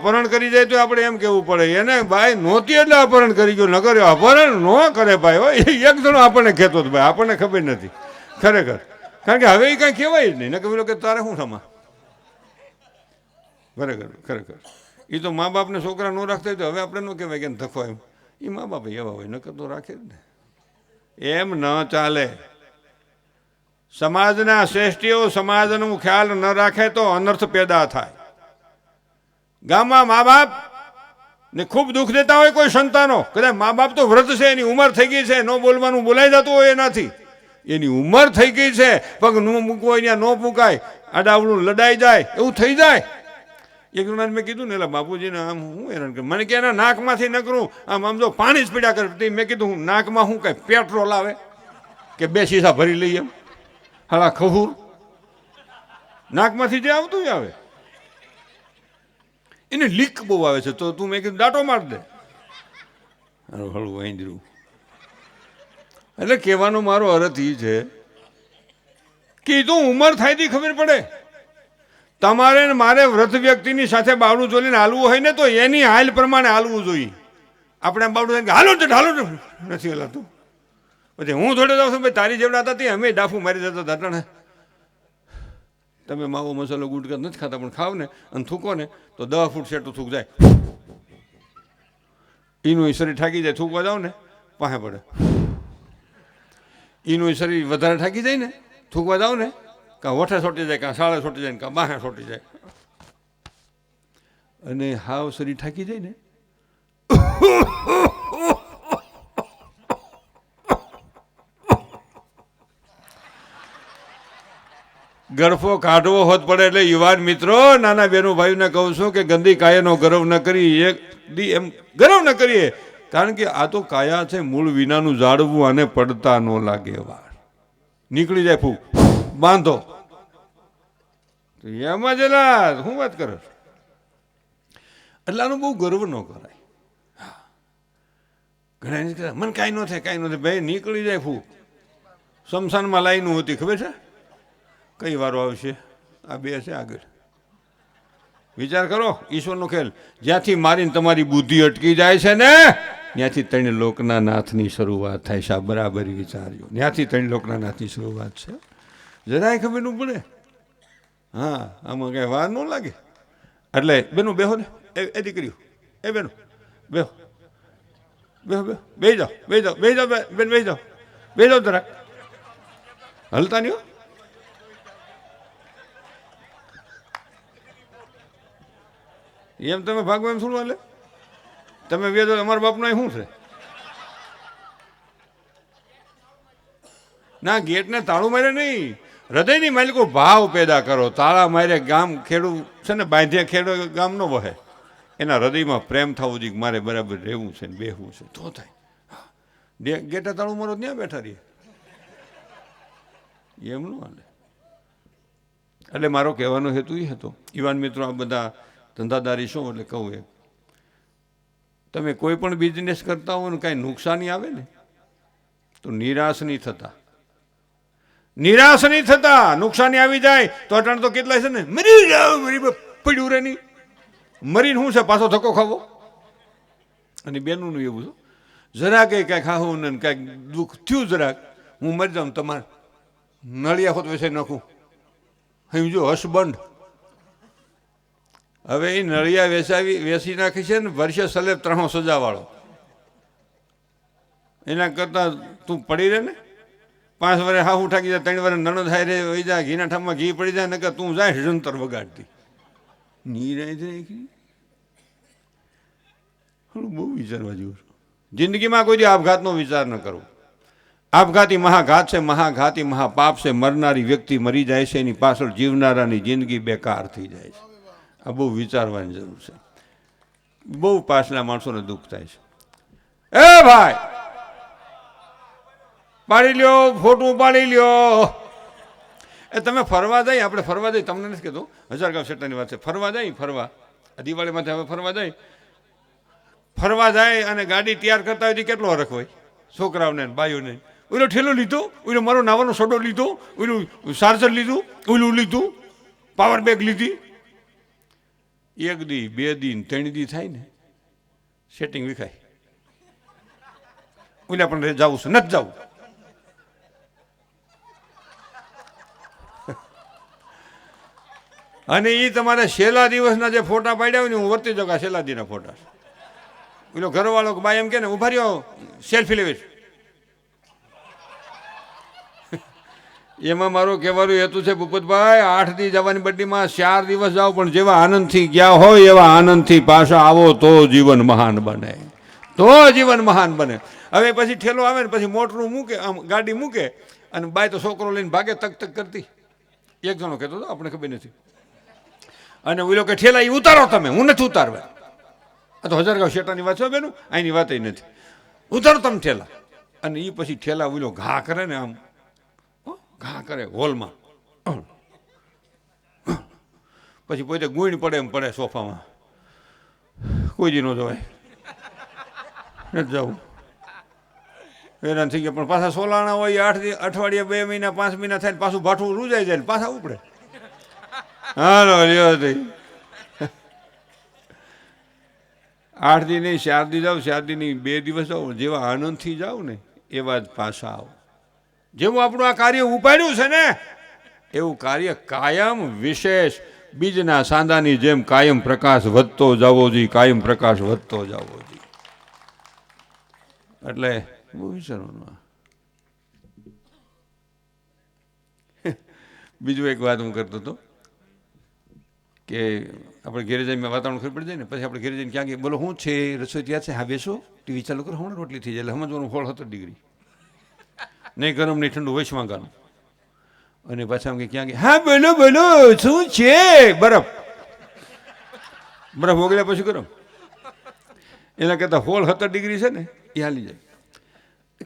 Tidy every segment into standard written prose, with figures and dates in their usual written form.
અપહરણ કરી જાય તો આપણે એમ કેવું પડે એને ભાઈ નહોતી એટલે અપહરણ કરી ગયો, ન કર્યો અપહરણ ન કરે ભાઈ. હોય એક જણો આપણને કહેતો હતો ભાઈ, આપણને ખબર નથી ખરેખર, કારણ કે હવે એ કાંઈ કહેવાય જ નહીં. ન કહ્યું કે તારે શું થમા ખરેખર ખરેખર. એ તો મા બાપને છોકરા ન રાખતા હોય તો હવે આપણે ન કહેવાય કે ધફો એમ. એ મા બાપ એવા હોય, નકર તો રાખે જ ને. એમ ન ચાલે. સમાજના શ્રેષ્ઠીઓ સમાજનું ખ્યાલ ન રાખે તો અનર્થ પેદા થાય. ગામમાં મા બાપ ને ખૂબ દુઃખ દેતા હોય કોઈ સંતાનો, કદાચ મા બાપ તો વ્રત છે, એની ઉંમર થઈ ગઈ છે, ન બોલવાનું બોલાઈ જતું હોય એનાથી, એની ઉંમર થઈ ગઈ છે, પગ ન મૂકવો અહીંયા ન મૂકાય, આડાવડું લડાઈ જાય એવું થઈ જાય. એક જણાને મેં કીધું ને એટલે બાપુજીને આમ હું હેરાન કર, મને કે એના નાકમાંથી નકરું આમ જો પાણી જ પીડ્યા કરતી. મેં કીધું હું નાકમાં શું કાંઈ પેટ્રોલ આવે કે 2 શીશા ભરી લઈએ એમ? હાલા ખહૂર નાકમાંથી જે આવતું આવે એને લીક બહુ આવે છે. તો તું મેં કીધું દાંટો માર દે. હળવું વાંદરું. એટલે કહેવાનો મારો અર્થ એ છે કે તો ઉંમર થાય તી ખબર પડે. તમારે મારે વૃદ્ધ વ્યક્તિની સાથે બાવડું ચોલીને હાલવું હોય ને તો એની હાલ પ્રમાણે હાલવું જોઈએ. આપણે આમ બાવડું હાલો નથી હલાતું. પછી હું થોડે જાઉં છું ભાઈ, તારી જેવડા હતા અમે ડાફું મારી જતા હતા. તમે માવો મસાલો ગુટકા નથી ખાતા પણ ખાવ ને અને થૂકો ને તો 10 ફૂટ સેટું થૂક જાય. એનું શરીર થાકી જાય, થૂકવા જાવ ને પાસે પડે. એનું શરીર વધારે થાકી જાય ને થૂકવા જાવ ને કાં વઠે છોટી જાય, કાં સાળે છોટી જાય, કાં બાહે છોટી જાય. અને હાવ શરીર થાકી જાય ને ગરફો કાઢવો હોત પડે. એટલે યુવાન મિત્રો, નાના બહેનો ભાઈઓને કહું છું કે ગંદી કાયાનો ગર્વ ન કરી, એક દી એમ ગર્વ ન કરીએ. કારણ કે આ તો કાયા છે મૂળ વિનાનું ઝાડવું, આને પડતા ન લાગે વાર, નીકળી જાય ફૂક બાંધો એમાં જ. શું વાત કરો? એટલે આનું બહુ ગર્વ ન કરાય. ઘણા મને કાંઈ ન થાય, કાંઈ ન થાય. ભાઈ નીકળી જાય ફૂક. શમશાનમાં લાઈનું હતી ખબર છે? કઈ વારો આવશે? આ 2 છે આગળ. વિચાર કરો ઈશ્વરનો ખેલ. જ્યાંથી મારીને તમારી બુદ્ધિ અટકી જાય છે ને ત્યાંથી 3 લોકના નાથની શરૂઆત થાય છે. બરાબરી વિચારજો. ત્યાંથી 3 લોકના નાથની શરૂઆત છે. જરાય ખબર ન પડે. હા, આમાં કઈ વાર ન લાગે. એટલે બેનું બેહો ને, એ દીકરીઓ, એ બેનું બેહો બેહો બેહો, બે જાઓ બે જાઓ બે જાઓ બેન, બે જાઓ બે જાઓ. જરાક હલતા નહીં હો. એમ તમે ભાગવા એમ શું હાલે? તમે વેદો અમારા બાપનો શું છે? ના, ગેટને તાળું મારે નહીં, હૃદયની માલિકો ભાવ પેદા કરો. તાળા મારે ગામ ખેડૂ છે ને, બાંધ્યા ખેડો ગામ ન વહે. એના હૃદયમાં પ્રેમ થવો જોઈએ, મારે બરાબર રહેવું છે ને બેહવું છે તો થાય. ગેટા તાળું મારો ત્યાં બેઠા રહીએ એમ ન હાલે. એટલે મારો કહેવાનો હેતુ એ હતો, યુવાન મિત્રો આ બધા ધંધાદારી શું એટલે કહું એમ, તમે કોઈ પણ બિઝનેસ કરતા હો ને કાંઈ નુકસાની આવે ને તો નિરાશ નહીં થતા. નિરાશ નહીં થતા. નુકસાની આવી જાય તો અટાણ તો કેટલાય છે ને મરી જાવ, મરી પડ્યું રે નહીં. મરીને શું છે પાછો ધક્કો ખાવો. અને બેનું એવું છે, જરાક કાંઈ ખાવું ને કાંઈક દુઃખ થયું જરાક હું મરી જાઉં, તમારે નળિયા હોત વેસાઈ નાખું. સમજો હસબન્ડ. હવે એ નળિયા વેસી નાખી છે ને વર્ષે સલેબ 300 સજાવાળો. એના કરતાં તું પડી રહે ને, 5 વર્ષ હાહુ ઠાકી જાય, 3 વર્ષ નણંદ થાય રે વહી જાય, ઘીના ઠામમાં ઘી પડી જાય, નકર તું જાય જંતર વગાડતી. બહુ વિચારવા જેવું. જિંદગીમાં કોઈ આપઘાતનો વિચાર ન કરવો. આપઘાતી મહાઘાત છે, મહાઘાતી મહાપાપ છે. મરનારી વ્યક્તિ મરી જાય છે, એની પાછળ જીવનારાની જિંદગી બેકાર થઈ જાય છે. આ બહુ વિચારવાની જરૂર છે. બહુ પાછલા માણસોને દુઃખ થાય છે. એ ભાઈ પાડી લ્યો, ફોટું પાડી લ્યો. એ તમે ફરવા જાય, આપણે ફરવા જઈએ, તમને નથી કહેતો, હજારગાંવ શેટાની વાત છે. ફરવા જાય, ફરવા દિવાળીમાંથી હવે ફરવા જાય અને ગાડી તૈયાર કરતા હોય કેટલો હરખ હોય છોકરાઓને બાઈઓને. ઓલો ઠેલો લીધો, ઓલો મારો નાવાનો સોડો લીધો, ઓલું ચાર્જર લીધું, ઓલું લીધું, પાવર બેગ લીધી. 1 દી 2 દી 3 દી થાય ને સેટિંગ વિખાય. ઓલા પણ જવું છે નથી જવું. અને એ તમારે છેલ્લા દિવસના જે ફોટા પાડ્યા હોય ને હું વર્તી જાઉં છેલ્લા દીના ફોટા. પેલો ઘરવાળો બાય એમ કે ને ઉભા રહ્યો સેલ્ફી લેવી. એમાં મારું કહેવાનું હેતુ છે ભૂપતભાઈ 8 દી જવાની બડ્ડીમાં 4 દિવસ જાઓ પણ જેવા આનંદથી ગયા હોય એવા આનંદથી પાછા આવો તો જીવન મહાન બને. તો જીવન મહાન બને. હવે પછી ઠેલો આવે ને પછી મોટરું મૂકે આમ ગાડી મૂકે અને બાય તો છોકરો લઈને ભાગે તક તક કરતી. એક જણો કહેતો હતો આપણે ખબર નથી. અને ઓલો કે ઠેલા એ ઉતારો તમે, હું નથી ઉતારવા. આ તો હજારગાંવ શેટાની વાત છે બેનું, અહીંની વાત નથી. ઉતારો તમે ઠેલા. અને એ પછી ઠેલા ઓલો ઘા કરે ને આમ ઘા કરે હોલમાં, પછી પોતે ગુણ પડે એમ પડે સોફામાં. કોઈ દી ન જવાય, નથી જવું. હેરાન થઈ ગયા. પણ પાછા સોલાણા હોય 8 અઠવાડિયા 2 મહિના 5 મહિના થાય પાછું ભાઠું રૂજાઈ જાય પાછા ઉપડે. હાલો લ્યો થઈ 8 દી નહીં 4 દી જાઓ, 4 દી નહીં 2 દિવસ જાઓ. જેવા આનંદથી જાઓ ને એવા જ પાછા આવો. જેવું આપણું આ કાર્ય ઉપાડ્યું છે ને એવું કાર્ય કાયમ વિશેષ બીજના સાંદાની જેમ કાયમ પ્રકાશ વધતો જવો જોઈએ, કાયમ પ્રકાશ વધતો જવો જોઈએ. એટલે બહુ વિચારવાનું. બીજું એક વાત હું કરતો હતો કે આપણે ઘેરે જઈને વાતાવરણ ખબર પડી જાય ને પછી આપણે ઘેરે જઈને ક્યાં ગયા બોલો શું છે રસોઈ ત્યાં છે, હા બેસો ટીવી ચાલુ કરો હમણાં રોટલી થઈ જાય. એટલે સમજવાનું 17 ડિગ્રી નહીં ગરમ નહીં ઠંડુ વચમાં ગાનું. અને પાછા કે ક્યાં ગયા, હા બોલો બોલો શું છે, બરફ બરફ ઓગળ્યા પછી ગરમ. એના કરતાં 17 ડિગ્રી છે ને એ હાલી જાય.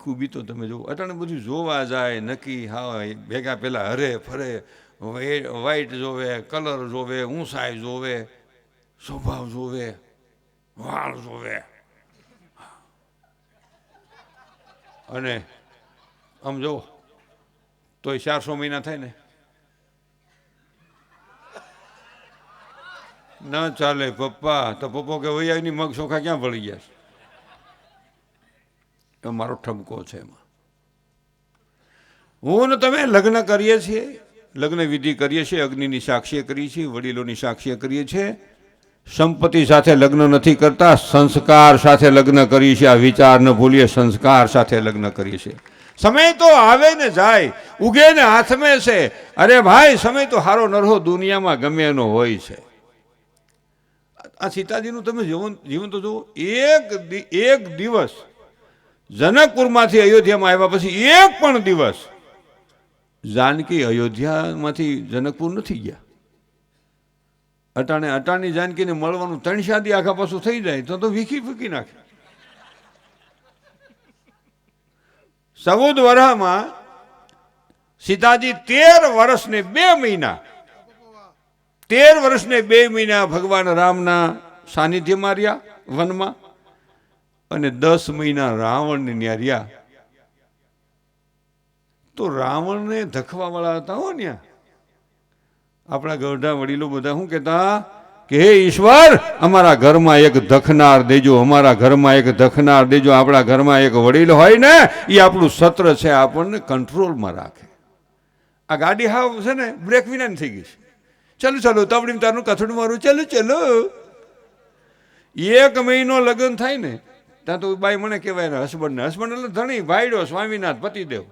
ખૂબી તો તમે જુઓ અટાણે બધું જોવા જાય નક્કી. હા ભેગા પેલા હરે ફરે, વાઇટ જોવે, કલર જોવે, ઊંચાઈ જોવે, સ્વભાવ જોવે, વાળ જોવે. અને આમ જો તોય 400 મહિના થાય ને ના ચાલે પપ્પા. તો પપ્પો કે વૈયાની મગ ચોખા ક્યાં ભળી ગયા છે? મારો ઠપકો છે એમાં. હું ને તમે લગ્ન કરીએ છીએ, લગ્ન વિધિ કરીએ છીએ, અગ્નિની સાક્ષી કરીએ છીએ, વડીલોની સાક્ષી કરીએ છીએ. સંપત્તિ સાથે લગ્ન નથી કરતા, સંસ્કાર સાથે લગ્ન કરીએ છીએ. આ વિચાર ન ભૂલીએ, સંસ્કાર સાથે લગ્ન કરીએ છીએ. સમય તો આવે ને જાય, ઉગે ને હાથમે છે. અરે ભાઈ સમય તો હારો નરહો દુનિયામાં ગમે એનો હોય છે. આ સીતાજીનું તમે જીવન તો જુઓ. એક દિવસ જનકપુરમાંથી અયોધ્યામાં આવ્યા પછી એક પણ દિવસ જાનકી અયોધ્યામાંથી જનકપુર નથી ગયા. અટાણી જાનકીને મળવાનું 3 શાદી આખા પાછું થઈ જાય તો વીખી ફૂકી નાખે. 14 વર્ષમાં સીતાજી 13 વર્ષને 2 મહિના 13 વર્ષને 2 મહિના ભગવાન રામના સાનિધ્યમાં રહ્યા વનમાં. અને 10 મહિના રાવણને ત્યાં રહ્યા. તો રાવણને ધખવા વાળા હતા હો ત્યાં. આપણા ગઢા વડીલો બધા શું કહેતા કે હે ઈશ્વર અમારા ઘરમાં એક ધખનાર દેજો, અમારા ઘરમાં એક ધખનાર દેજો. આપણા ઘરમાં એક વડીલ હોય ને એ આપણું સત્ર છે, આપણને કંટ્રોલમાં રાખે. આ ગાડી હાવ છે ને બ્રેક વિના થઈ ગઈ છે. ચાલો ચાલો તાવડીમાં તારનું કથડું મારું, ચાલો ચાલો. 1 મહિનો લગ્ન થાય ને ત્યાં તો બાઈ મને કહેવાય હસબન્ડ એટલે ધણી ભાઈડો સ્વામીનાથ પતિદેવ.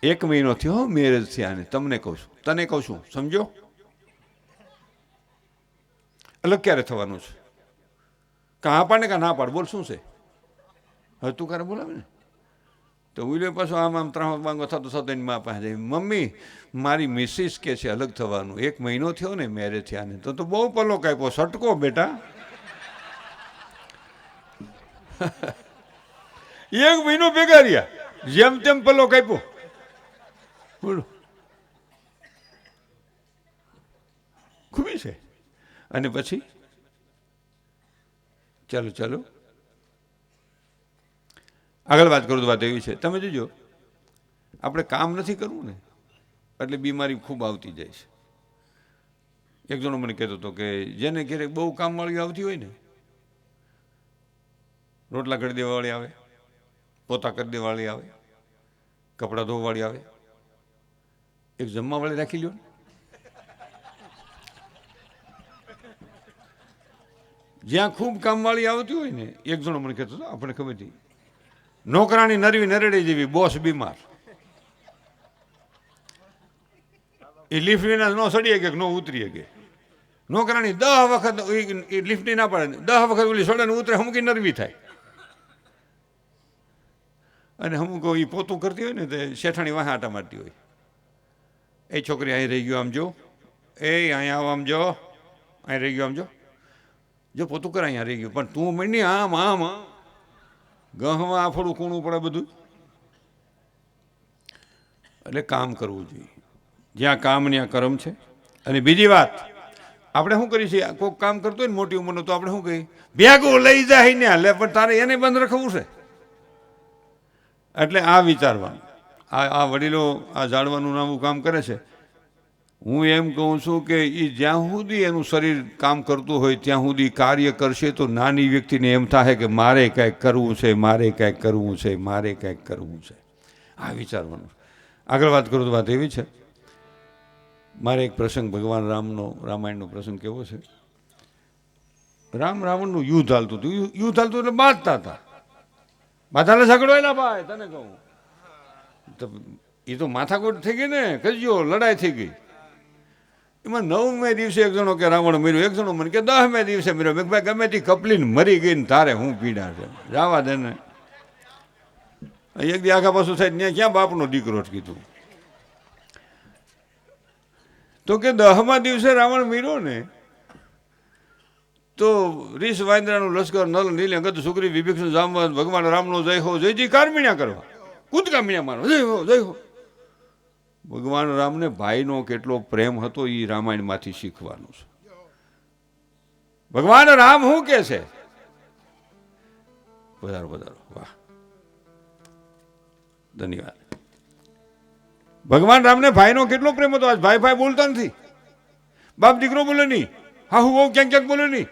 1 મહિનો થયો મેરેજ થયા ને. તમને કહું છું, તને કહું છું, સમજો. અલગ ક્યારે થવાનું છે? કાં હા પાડને કાં ના પાડ, બોલ શું છે? હવે તું ક્યારે બોલાવે ને તો ઉલે પાછો આમ ત્રાહો માંગો થતો થતો એની મા પાસે મમ્મી મારી મિસિસ કે છે અલગ થવાનું. 1 મહિનો થયો ને મેરેજ થયા ને તો બહુ પલો કાપ્યો. સટકો બેટા. 1 મહિનો ભેગા રહ્યા, જેમ તેમ પલો કાપ્યો. બોલો ખૂબી છે. અને પછી ચાલો ચાલો આગળ વાત કરું તો વાત એવી છે, તમે જોજો આપણે કામ નથી કરવું ને એટલે બીમારી ખૂબ આવતી જાય છે. એક જણો મને કહેતો હતો કે જેને ઘેરે બહુ કામવાળી આવતી હોય ને, રોટલા કરી દેવાવાળી આવે, પોતા કરી દેવાવાળી આવે, કપડાં ધોવાવાળી આવે, એક જમવાવાળી રાખી લ્યો. જ્યાં ખૂબ કામવાળી આવતી હોય ને, એક જણો મને કહેતો હતો, આપણે ખબર હતી, નોકરાણી નરવી નરડે જેવી, બોસ બીમાર, એ લિફ્ટ વિના ન સડી શકે, ન ઉતરી શકે. નોકરાણી 10 વખત લિફ્ટની ના પડે, 10 વખત ઓલી સડે ને ઉતરે, હમકી નરવી થાય. અને અમુક એ પોતું કરતી હોય ને તે શેઠાણી વાહ આટા મારતી હોય, એ છોકરી અહીં રહી ગયો આમ જો, એ અહીંયા આવ આમ જો, અહીં રહી ગયો આમ જો, જો પોતું કર અહીંયા રહી ગયું, પણ તું મળી આમ આમ આમ ગહમાં આફડું કૂણું પડે બધું. એટલે કામ કરવું જોઈએ, જ્યાં કામ ત્યાં કર્મ છે. અને બીજી વાત, આપણે શું કરીએ છીએ, કોઈક કામ કરતો હોય ને મોટી ઉંમરનું, તો આપણે શું કહીએ, ભેગું લઈ જાય ને હાલે, પણ તારે એને બંધ રખવું છે. એટલે આ વિચારવાનું, આ વડીલો આ જાળવાનું નામું કામ કરે છે. હું એમ કહું છું કે એ જ્યાં સુધી એનું શરીર કામ કરતું હોય ત્યાં સુધી કાર્ય કરશે તો નાની વ્યક્તિને એમ થાય કે મારે કાંઈક કરવું છે, મારે કાંઈક કરવું છે, મારે કાંઈક કરવું છે. આ વિચારવાનું. આગળ વાત કરું તો વાત એવી છે, મારે એક પ્રસંગ ભગવાન રામનો, રામાયણનો પ્રસંગ કેવો છે. રામ રાવણનું યુદ્ધ હાલતું હતું. યુદ્ધ હાલતું એટલે બાંધતા હતા. માથાને ઝઘડો એલા ભાઈ, તને કહું તો એ તો માથાકૂટ થઈ ગઈ ને, કજ્યો લડાઈ થઈ ગઈ. એમાં 9મે દિવસે એક જણો કે રાવણ મર્યો, એક જણો મને કે 10મે દિવસે મર્યો. મેં ભાઈ ગમે તે કપલીને મરી ગઈ ને તારે હું પીડા છે, જવા દે ને. એક દી આખા પાછું થાય ત્યાં ક્યાં બાપનો દીકરો જ કીધું. તો કે 10મા દિવસે રાવણ મર્યો ને, તો રીસ વાંદરાનું લશ્કર નલ નીલે ગદ સુગ્રી વિભીષણ જામવંત ભગવાન રામનો જય હો જય જયકાર મીણ્યા કરવા, કૂદકા મીણ્યા મારો જય હો જય હો. ભગવાન રામને ભાઈનો કેટલો પ્રેમ હતો એ રામાયણમાંથી શીખવાનું છે. ભગવાન રામ શું કે છે, વધારો વધારો, વાહ, ધન્યવાદ. ભગવાન રામને ભાઈનો કેટલો પ્રેમ હતો. આજ ભાઈ ભાઈ બોલતા નથી, બાપ દીકરો બોલે નહીં, હા હું બહુ ક્યાંક ક્યાંક બોલે નહીં.